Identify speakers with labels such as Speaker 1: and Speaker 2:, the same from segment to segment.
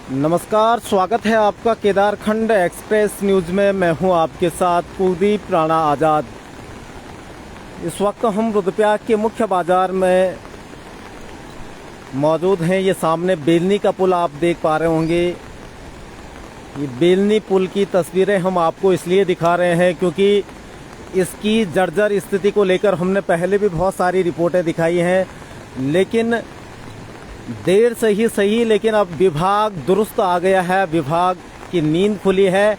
Speaker 1: नमस्कार, स्वागत है आपका केदारखंड एक्सप्रेस न्यूज़ में। मैं हूं आपके साथ कुलदीप राणा आज़ाद। इस वक्त हम रुद्रप्रयाग के मुख्य बाज़ार में मौजूद हैं। ये सामने बेलनी का पुल आप देख पा रहे होंगे। ये बेलनी पुल की तस्वीरें हम आपको इसलिए दिखा रहे हैं क्योंकि इसकी जर्जर स्थिति को लेकर हमने पहले भी बहुत सारी रिपोर्टें दिखाई हैं, लेकिन देर से ही सही, लेकिन अब विभाग दुरुस्त आ गया है। विभाग की नींद खुली है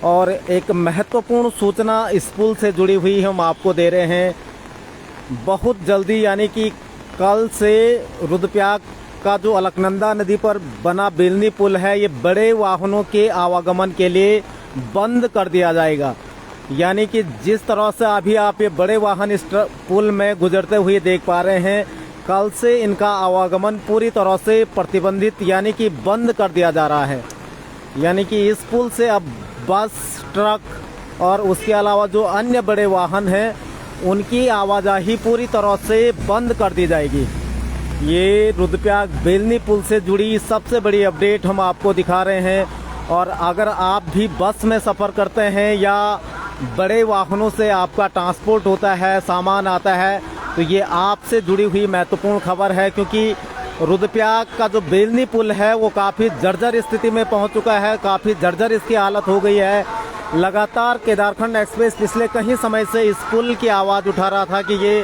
Speaker 1: और एक महत्वपूर्ण सूचना इस पुल से जुड़ी हुई हम आपको दे रहे हैं। बहुत जल्दी यानी कि कल से रुद्रप्रयाग का जो अलकनंदा नदी पर बना बेलनी पुल है, ये बड़े वाहनों के आवागमन के लिए बंद कर दिया जाएगा। यानी कि जिस तरह से अभी आप ये बड़े वाहन इस पुल में गुजरते हुए देख पा रहे हैं, कल से इनका आवागमन पूरी तरह से प्रतिबंधित यानी कि बंद कर दिया जा रहा है। यानी कि इस पुल से अब बस, ट्रक और उसके अलावा जो अन्य बड़े वाहन हैं उनकी आवाजाही पूरी तरह से बंद कर दी जाएगी। ये रुद्रप्रयाग बेलनी पुल से जुड़ी सबसे बड़ी अपडेट हम आपको दिखा रहे हैं। और अगर आप भी बस में सफ़र करते हैं या बड़े वाहनों से आपका ट्रांसपोर्ट होता है, सामान आता है, तो ये आपसे जुड़ी हुई महत्वपूर्ण खबर है क्योंकि रुद्रप्रयाग का जो बेलनी पुल है वो काफ़ी जर्जर स्थिति में पहुंच चुका है। काफ़ी जर्जर इसकी हालत हो गई है। लगातार केदारखंड एक्सप्रेस पिछले कई समय से इस पुल की आवाज़ उठा रहा था कि ये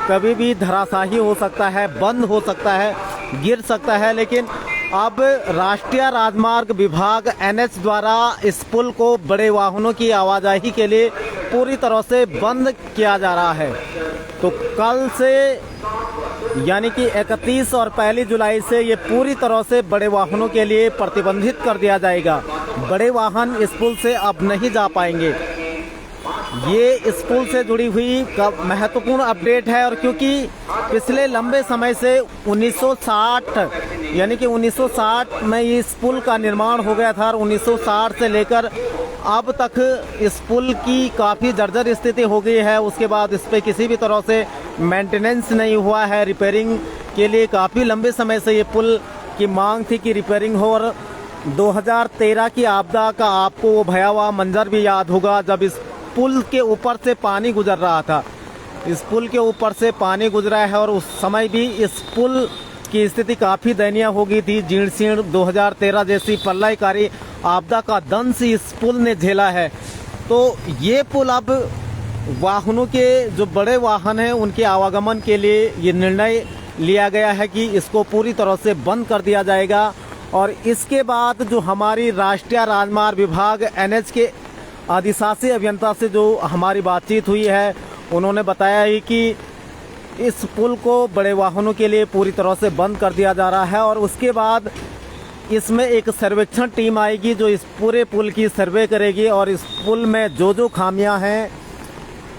Speaker 1: कभी भी धराशायी हो सकता है, बंद हो सकता है, गिर सकता है। लेकिन अब राष्ट्रीय राजमार्ग विभाग NH द्वारा इस पुल को बड़े वाहनों की आवाजाही के लिए पूरी तरह से बंद किया जा रहा है। तो कल से यानी कि 31 और 1 जुलाई से ये पूरी तरह से बड़े वाहनों के लिए प्रतिबंधित कर दिया जाएगा। बड़े वाहन इस पुल से अब नहीं जा पाएंगे। ये इस पुल से जुड़ी हुई महत्वपूर्ण अपडेट है। और क्योंकि पिछले लंबे समय से 1960 यानी कि 1960 में इस पुल का निर्माण हो गया था और 1960 से लेकर अब तक इस पुल की काफ़ी जर्जर स्थिति हो गई है। उसके बाद इस पर किसी भी तरह से मेंटेनेंस नहीं हुआ है। रिपेयरिंग के लिए काफ़ी लंबे समय से ये पुल की मांग थी कि रिपेयरिंग हो। और 2013 की आपदा का आपको वो भयावह मंजर भी याद होगा जब इस पुल के ऊपर से पानी गुजर रहा था। इस पुल के ऊपर से पानी गुजरा है और उस समय भी इस पुल की स्थिति काफ़ी दयनीय हो गई थी। जीर्ण शीर्ण 2013 जैसी प्रलयकारी आपदा का दंश इस पुल ने झेला है। तो ये पुल अब वाहनों के जो बड़े वाहन हैं उनके आवागमन के लिए ये निर्णय लिया गया है कि इसको पूरी तरह से बंद कर दिया जाएगा। और इसके बाद जो हमारी राष्ट्रीय राजमार्ग विभाग NH के अधिशासी अभियंता से जो हमारी बातचीत हुई है, उन्होंने बताया ही कि इस पुल को बड़े वाहनों के लिए पूरी तरह से बंद कर दिया जा रहा है। और उसके बाद इसमें एक सर्वेक्षण टीम आएगी जो इस पूरे पुल की सर्वे करेगी और इस पुल में जो जो खामियां हैं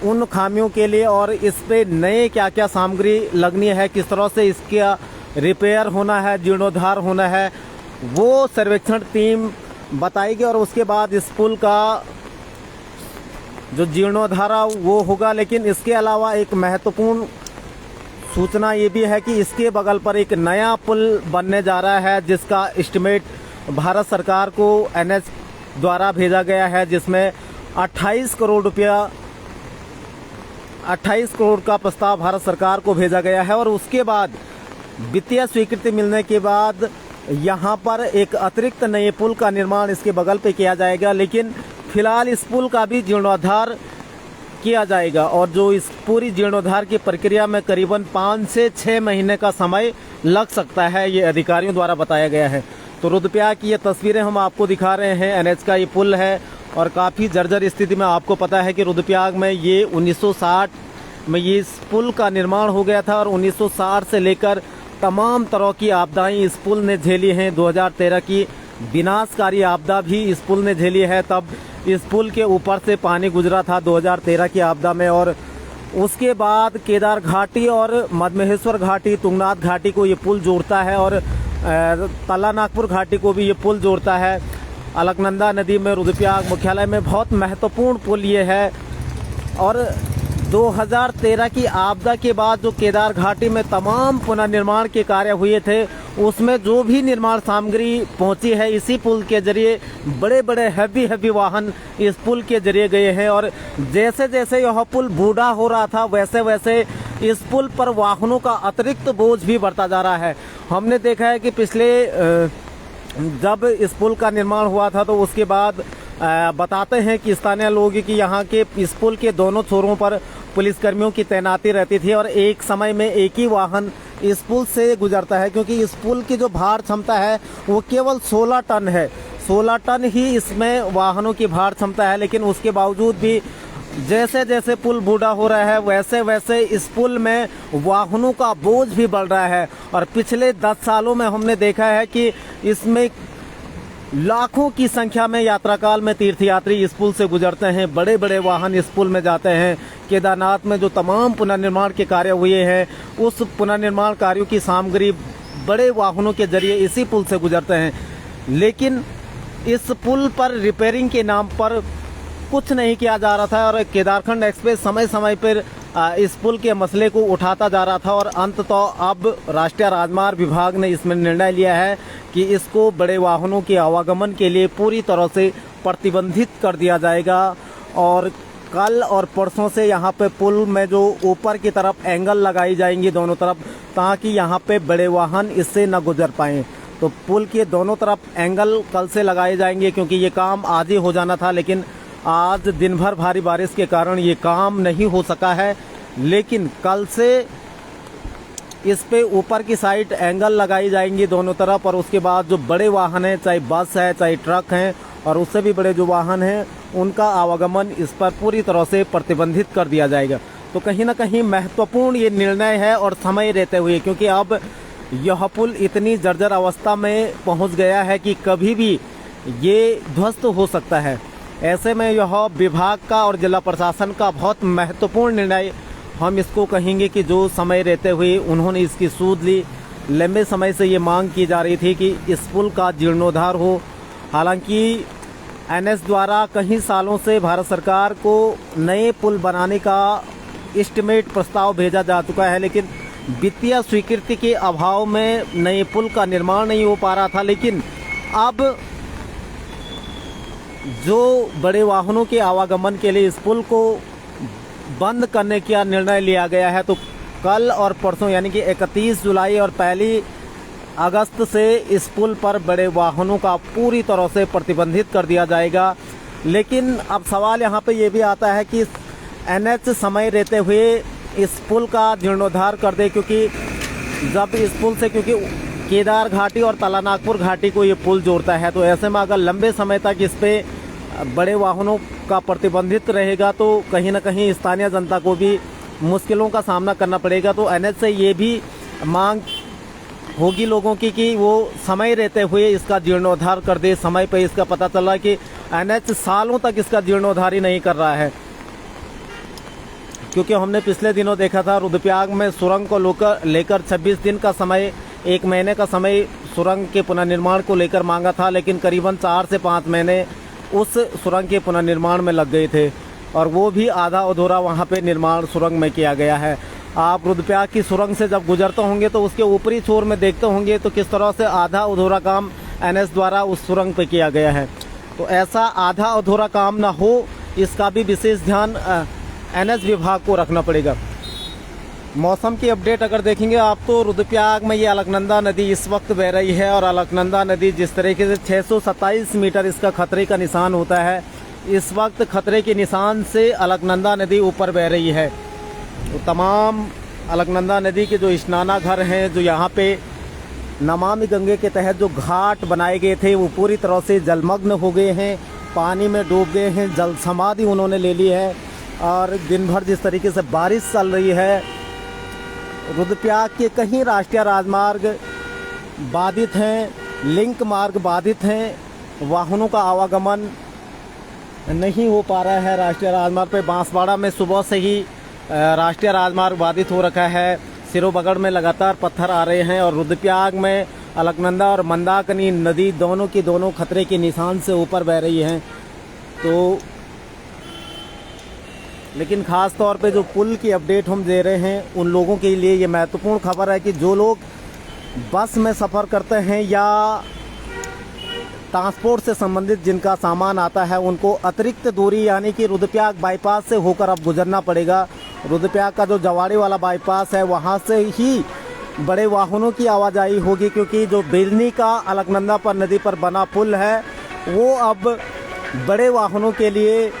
Speaker 1: उन खामियों के लिए और इस पे नए क्या क्या सामग्री लगनी है, किस तरह से इसका रिपेयर होना है, जीर्णोद्धार होना है, वो सर्वेक्षण टीम बताएगी। और उसके बाद इस पुल का जो जीर्णोद्धार वो होगा। लेकिन इसके अलावा एक महत्वपूर्ण सूचना ये भी है कि इसके बगल पर एक नया पुल बनने जा रहा है जिसका एस्टिमेट भारत सरकार को NH द्वारा भेजा गया है, जिसमें 28 करोड़ का प्रस्ताव भारत सरकार को भेजा गया है। और उसके बाद वित्तीय स्वीकृति मिलने के बाद यहाँ पर एक अतिरिक्त नए पुल का निर्माण इसके बगल पे किया जाएगा। लेकिन फिलहाल इस पुल का भी जीर्णोद्धार किया जाएगा और जो इस पूरी जीर्णोद्धार की प्रक्रिया में करीबन 5 से 6 महीने का समय लग सकता है, ये अधिकारियों द्वारा बताया गया है। तो रुद्रप्रयाग की ये तस्वीरें हम आपको दिखा रहे हैं। NH का ये पुल है और काफ़ी जर्जर स्थिति में। आपको पता है कि रुद्रप्रयाग में ये 1960 में ये इस पुल का निर्माण हो गया था और 1960 से लेकर तमाम तरह की आपदाएं इस पुल ने झेली हैं। 2013 की विनाशकारी आपदा भी इस पुल ने झेली है। तब इस पुल के ऊपर से पानी गुजरा था 2013 की आपदा में। और उसके बाद केदार घाटी और मधमहेश्वर घाटी, तुंगनाथ घाटी को ये पुल जोड़ता है और तला नागपुर घाटी को भी ये पुल जोड़ता है। अलकनंदा नदी में रुद्रप्रयाग मुख्यालय में बहुत महत्वपूर्ण पुल ये है। और 2013 की आपदा के बाद जो केदार घाटी में तमाम पुनर्निर्माण के कार्य हुए थे, उसमें जो भी निर्माण सामग्री पहुंची है, इसी पुल के जरिए बड़े बड़े हैवी वाहन इस पुल के जरिए गए हैं। और जैसे जैसे यह पुल बूढ़ा हो रहा था, वैसे वैसे इस पुल पर वाहनों का अतिरिक्त बोझ भी बढ़ता जा रहा है। हमने देखा है कि पिछले जब इस पुल का निर्माण हुआ था, तो उसके बाद बताते हैं कि स्थानीय लोग कि यहाँ के इस पुल के दोनों छोरों पर पुलिसकर्मियों की तैनाती रहती थी और एक समय में एक ही वाहन इस पुल से गुजरता है, क्योंकि इस पुल की जो भार क्षमता है वो केवल 16 टन है। 16 टन ही इसमें वाहनों की भार क्षमता है, लेकिन उसके बावजूद भी जैसे जैसे पुल बूढ़ा हो रहा है, वैसे वैसे इस पुल में वाहनों का बोझ भी बढ़ रहा है। और पिछले 10 सालों में हमने देखा है कि इसमें लाखों की संख्या में यात्रा काल में तीर्थयात्री इस पुल से गुजरते हैं, बड़े बड़े वाहन इस पुल में जाते हैं। केदारनाथ में जो तमाम पुनर्निर्माण के कार्य हुए हैं, उस पुनर्निर्माण कार्यों की सामग्री बड़े वाहनों के जरिए इसी पुल से गुजरते हैं। लेकिन इस पुल पर रिपेयरिंग के नाम पर कुछ नहीं किया जा रहा था और केदारखंड एक्सप्रेस समय समय पर इस पुल के मसले को उठाता जा रहा था। और अंततः अब राष्ट्रीय राजमार्ग विभाग ने इसमें निर्णय लिया है कि इसको बड़े वाहनों के आवागमन के लिए पूरी तरह से प्रतिबंधित कर दिया जाएगा। और कल और परसों से यहाँ पे पुल में जो ऊपर की तरफ एंगल लगाई जाएंगी दोनों तरफ, ताकि यहाँ पे बड़े वाहन इससे न गुजर पाएँ। तो पुल के दोनों तरफ एंगल कल से लगाए जाएंगे, क्योंकि ये काम आज ही हो जाना था, लेकिन आज दिन भर भारी बारिश के कारण ये काम नहीं हो सका है। लेकिन कल से इस पे ऊपर की साइड एंगल लगाई जाएंगी दोनों तरफ, और उसके बाद जो बड़े वाहन हैं, चाहे बस है चाहे ट्रक हैं और उससे भी बड़े जो वाहन हैं, उनका आवागमन इस पर पूरी तरह से प्रतिबंधित कर दिया जाएगा। तो कहीं ना कहीं महत्वपूर्ण ये निर्णय है और समय रहते हुए, क्योंकि अब यह पुल इतनी जर्जर अवस्था में पहुंच गया है कि कभी भी ये ध्वस्त हो सकता है। ऐसे में यह विभाग का और जिला प्रशासन का बहुत महत्वपूर्ण निर्णय हम इसको कहेंगे कि जो समय रहते हुए उन्होंने इसकी सूध ली। लंबे समय से ये मांग की जा रही थी कि इस पुल का जीर्णोद्धार हो। हालांकि एनएच द्वारा कई सालों से भारत सरकार को नए पुल बनाने का एस्टिमेट प्रस्ताव भेजा जा चुका है, लेकिन वित्तीय स्वीकृति के अभाव में नए पुल का निर्माण नहीं हो पा रहा था। लेकिन अब जो बड़े वाहनों के आवागमन के लिए इस पुल को बंद करने का निर्णय लिया गया है, तो कल और परसों यानी कि 31 जुलाई और 1 अगस्त से इस पुल पर बड़े वाहनों का पूरी तरह से प्रतिबंधित कर दिया जाएगा। लेकिन अब सवाल यहाँ पे ये भी आता है कि एनएच समय रहते हुए इस पुल का जीर्णोद्धार कर दे, क्योंकि जब इस पुल से, क्योंकि केदार घाटी और तलानागपुर घाटी को ये पुल जोड़ता है, तो ऐसे में अगर लंबे समय तक इस पे बड़े वाहनों का प्रतिबंधित रहेगा तो कहीं ना कहीं स्थानीय जनता को भी मुश्किलों का सामना करना पड़ेगा। तो एनएच से ये भी मांग होगी लोगों की कि वो समय रहते हुए इसका जीर्णोद्धार कर दे। समय पे इसका पता चला कि एनएच सालों तक इसका जीर्णोद्धार ही नहीं कर रहा है, क्योंकि हमने पिछले दिनों देखा था रुद्रप्रयाग में सुरंग को लेकर 26 दिन का समय, 1 महीने का समय सुरंग के पुनर्निर्माण को लेकर मांगा था, लेकिन करीबन 4 से 5 महीने उस सुरंग के पुनर्निर्माण में लग गए थे और वो भी आधा अधूरा वहाँ पे निर्माण सुरंग में किया गया है। आप रुद्रप्रयाग की सुरंग से जब गुजरते होंगे तो उसके ऊपरी छोर में देखते होंगे तो किस तरह से आधा अधूरा काम एनएच द्वारा उस सुरंग पे किया गया है। तो ऐसा आधा अधूरा काम ना हो, इसका भी विशेष ध्यान एनएच विभाग को रखना पड़ेगा। मौसम की अपडेट अगर देखेंगे आप तो रुद्रप्रयाग में ये अलकनंदा नदी इस वक्त बह रही है और अलकनंदा नदी जिस तरीके से 627 मीटर इसका खतरे का निशान होता है, इस वक्त खतरे के निशान से अलकनंदा नदी ऊपर बह रही है। तो तमाम अलकनंदा नदी के जो स्नानाघर हैं, जो यहाँ पे नमामि गंगे के तहत जो घाट बनाए गए थे, वो पूरी तरह से जलमग्न हो गए हैं, पानी में डूब गए हैं, जल समाधि उन्होंने ले ली है। और दिन भर जिस तरीके से बारिश चल रही है, रुद्रप्रयाग के कहीं राष्ट्रीय राजमार्ग बाधित हैं, लिंक मार्ग बाधित हैं, वाहनों का आवागमन नहीं हो पा रहा है। राष्ट्रीय राजमार्ग पे बांसवाड़ा में सुबह से ही राष्ट्रीय राजमार्ग बाधित हो रखा है, सिरोबगढ़ में लगातार पत्थर आ रहे हैं और रुद्रप्रयाग में अलकनंदा और मंदाकिनी नदी दोनों की दोनों खतरे के निशान से ऊपर बह रही हैं। तो लेकिन ख़ास तौर पे जो पुल की अपडेट हम दे रहे हैं उन लोगों के लिए ये महत्वपूर्ण खबर है कि जो लोग बस में सफ़र करते हैं या ट्रांसपोर्ट से संबंधित जिनका सामान आता है उनको अतिरिक्त दूरी यानी कि रुद्रप्रयाग बाईपास से होकर अब गुजरना पड़ेगा। रुद्रप्रयाग का जो जवाड़ी वाला बाईपास है वहाँ से ही बड़े वाहनों की आवाजाही होगी, क्योंकि जो बेलनी का अलकनंदा पर नदी पर बना पुल है वो अब बड़े वाहनों के लिए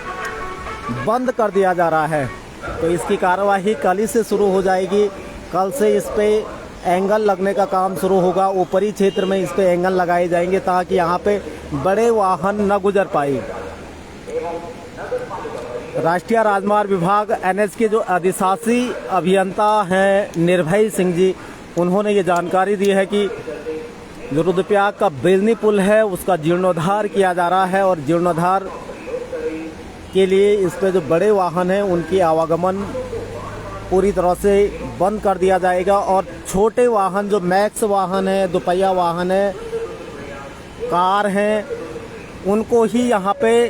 Speaker 1: बंद कर दिया जा रहा है। तो इसकी कार्यवाही कल ही से शुरू हो जाएगी। कल से इस पे एंगल लगने का काम शुरू होगा। ऊपरी क्षेत्र में इस पे एंगल लगाए जाएंगे ताकि यहाँ पे बड़े वाहन न गुजर पाए। राष्ट्रीय राजमार्ग विभाग एनएच के जो अधिशासी अभियंता हैं निर्भय सिंह जी, उन्होंने ये जानकारी दी है कि जो रुद्रप्रयाग का बेलनी पुल है उसका जीर्णोद्धार किया जा रहा है और जीर्णोद्धार के लिए इस पे जो बड़े वाहन हैं उनकी आवागमन पूरी तरह से बंद कर दिया जाएगा और छोटे वाहन जो मैक्स वाहन है, दोपहिया वाहन है, कार हैं, उनको ही यहाँ पे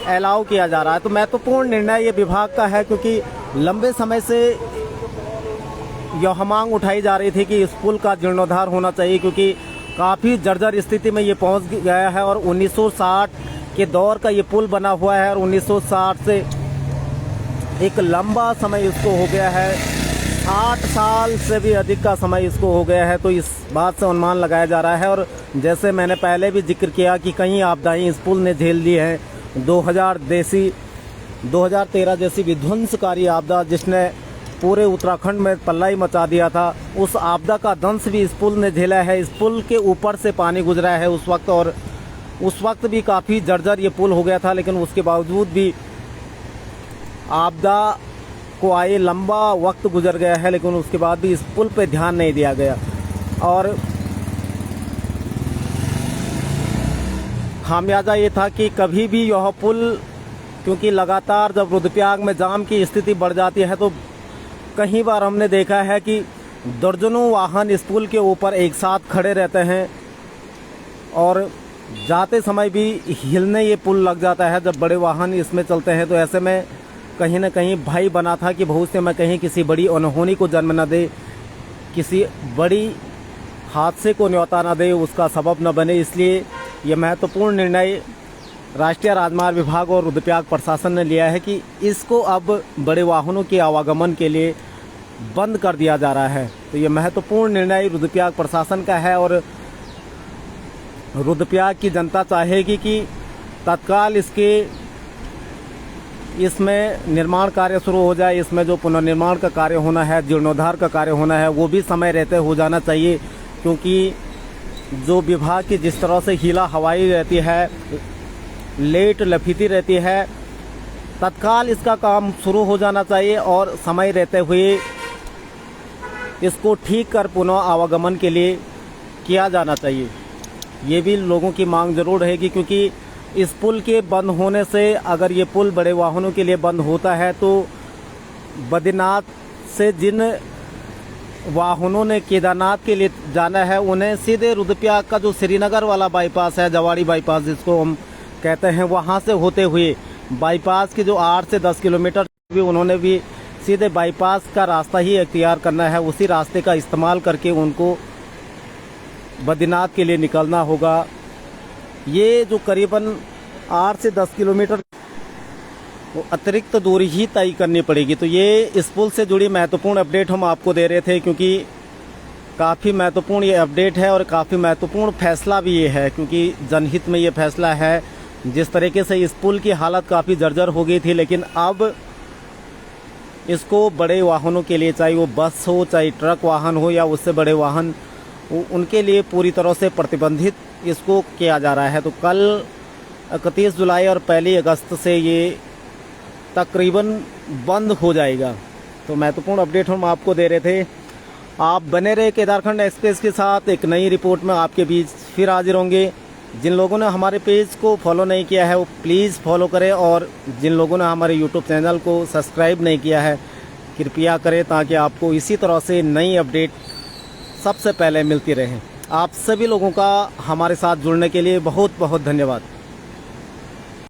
Speaker 1: अलाउ किया जा रहा है। तो महत्वपूर्ण निर्णय ये विभाग का है, क्योंकि लंबे समय से यह मांग उठाई जा रही थी कि इस पुल का जीर्णोद्धार होना चाहिए, क्योंकि काफ़ी जर्जर स्थिति में ये पहुँच गया है और 1960 के दौर का ये पुल बना हुआ है और 1960 से एक लंबा समय इसको हो गया है, 60 साल से भी अधिक का समय इसको हो गया है। तो इस बात से अनुमान लगाया जा रहा है। और जैसे मैंने पहले भी जिक्र किया कि कई आपदाएं इस पुल ने झेल ली हैं। 2013 जैसी विध्वंसकारी आपदा जिसने पूरे उत्तराखंड में पल्ला ही मचा दिया था, उस आपदा का दंश भी इस पुल ने झेला है। इस पुल के ऊपर से पानी गुजरा है उस वक्त, और उस वक्त भी काफ़ी जर्जर ये पुल हो गया था, लेकिन उसके बावजूद भी आपदा को आए लंबा वक्त गुजर गया है, लेकिन उसके बाद भी इस पुल पे ध्यान नहीं दिया गया। और खामियाजा ये था कि कभी भी यह पुल, क्योंकि लगातार जब रुद्रप्रयाग में जाम की स्थिति बढ़ जाती है तो कई बार हमने देखा है कि दर्जनों वाहन इस पुल के ऊपर एक साथ खड़े रहते हैं और जाते समय भी हिलने ये पुल लग जाता है जब बड़े वाहन इसमें चलते हैं। तो ऐसे में कहीं ना कहीं भय बना था कि भविष्य में कहीं किसी बड़ी अनहोनी को जन्म न दे, किसी बड़ी हादसे को न्योता न दे, उसका सबब न बने। इसलिए ये महत्वपूर्ण निर्णय राष्ट्रीय राजमार्ग विभाग और रुद्रप्रयाग प्रशासन ने लिया है कि इसको अब बड़े वाहनों के आवागमन के लिए बंद कर दिया जा रहा है। तो ये महत्वपूर्ण निर्णय रुद्रप्रयाग प्रशासन का है और रुद्रप्रयाग की जनता चाहेगी कि तत्काल इसमें निर्माण कार्य शुरू हो जाए। इसमें जो पुनर्निर्माण का कार्य होना है, जीर्णोद्धार का कार्य होना है, वो भी समय रहते हो जाना चाहिए, क्योंकि जो विभाग की जिस तरह से हीला हवाई रहती है, लेट लफीती रहती है, तत्काल इसका काम शुरू हो जाना चाहिए और समय रहते हुए इसको ठीक कर पुनः आवागमन के लिए किया जाना चाहिए। ये भी लोगों की मांग जरूर रहेगी, क्योंकि इस पुल के बंद होने से, अगर ये पुल बड़े वाहनों के लिए बंद होता है तो बद्रीनाथ से जिन वाहनों ने केदारनाथ के लिए जाना है उन्हें सीधे रुद्रप्रयाग का जो श्रीनगर वाला बाईपास है, जवाड़ी बाईपास जिसको हम कहते हैं, वहाँ से होते हुए बाईपास की जो 8 से 10 किलोमीटर भी उन्होंने भी सीधे बाईपास का रास्ता ही इख्तियार करना है। उसी रास्ते का इस्तेमाल करके उनको बद्रीनाथ के लिए निकलना होगा। ये जो करीबन 8 से 10 किलोमीटर अतिरिक्त दूरी ही तय करनी पड़ेगी। तो ये इस पुल से जुड़ी महत्वपूर्ण अपडेट हम आपको दे रहे थे, क्योंकि काफ़ी महत्वपूर्ण ये अपडेट है और काफ़ी महत्वपूर्ण फैसला भी ये है, क्योंकि जनहित में ये फैसला है। जिस तरीके से इस पुल की हालत काफ़ी जर्जर हो गई थी, लेकिन अब इसको बड़े वाहनों के लिए, चाहे वो बस हो, चाहे ट्रक वाहन हो या उससे बड़े वाहन, उनके लिए पूरी तरह से प्रतिबंधित इसको किया जा रहा है। तो कल 31 जुलाई और 1 अगस्त से ये तकरीबन बंद हो जाएगा। तो महत्वपूर्ण अपडेट हम आपको दे रहे थे। आप बने रहे केदारखंड एक्सप्रेस के साथ। एक नई रिपोर्ट में आपके बीच फिर हाजिर होंगे। जिन लोगों ने हमारे पेज को फॉलो नहीं किया है वो प्लीज़ फॉलो करें, और जिन लोगों ने हमारे यूट्यूब चैनल को सब्सक्राइब नहीं किया है कृपया करें, ताकि आपको इसी तरह से नई अपडेट सबसे पहले मिलती रहे। आप सभी लोगों का हमारे साथ जुड़ने के लिए बहुत बहुत धन्यवाद।